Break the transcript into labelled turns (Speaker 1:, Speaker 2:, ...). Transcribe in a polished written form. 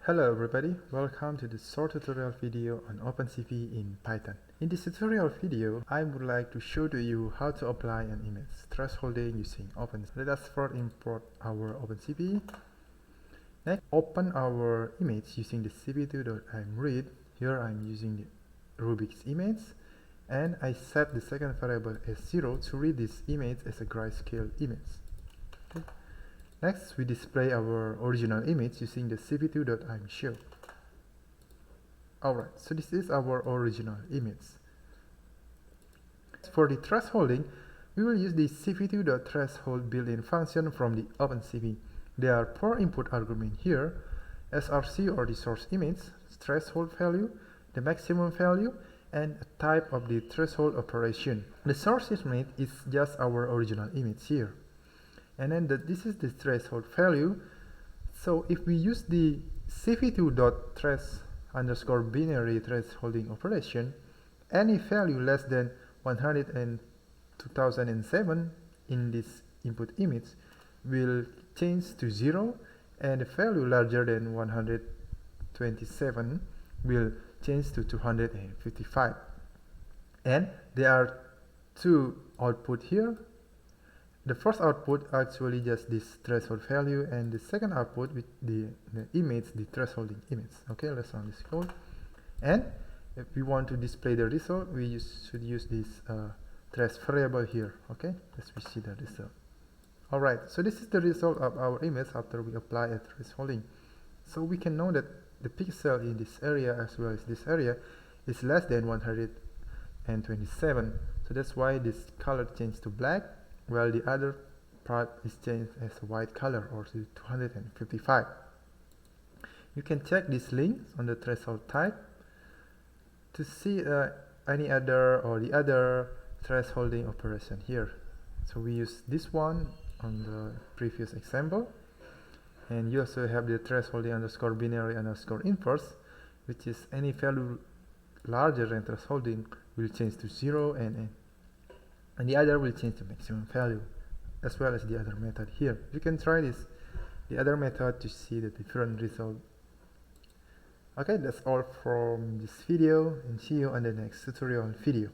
Speaker 1: Hello everybody, welcome to this short tutorial video on OpenCV in Python. In this tutorial video, I would like to show to you how to apply an image thresholding using OpenCV. Let us first import our OpenCV. Next, open our image using the cv2.imread. Here I'm using the Rubik's image, and I set the second variable as 0 to read this image as a grayscale image. Okay. Next, we display our original image using the cv2.imshow. Alright, so this is our original image. For the thresholding, we will use the cv2.threshold built-in function from the OpenCV. There are 4 input arguments here: src or the source image, threshold value, the maximum value, and a type of the threshold operation. The source image is just our original image here. And then this is the threshold value. So if we use the cv2.thres_binary thresholding operation, any value less than 100 and 2007 in this input image will change to 0, and the value larger than 127 will change to 255. And there are 2 output here. The first output actually just this threshold value, and the second output with the image, the thresholding image. Okay, let's run this code. And if we want to display the result, we should use this thresh variable here. Okay, let's see the result. Alright, so this is the result of our image after we apply a thresholding. So we can know that the pixel in this area as well as this area is less than 127. So that's why this color changed to black, while the other part is changed as a white color, or to 255. You can check this link on the threshold type to see any other or the other thresholding operation here. So we use this one on the previous example, and you also have the thresholding underscore binary underscore inverse, which is any value larger than thresholding will change to 0, and the other will change to maximum value, as well as the other method here. You can try the other method to see the different result. Okay, that's all from this video, and see you on the next tutorial video.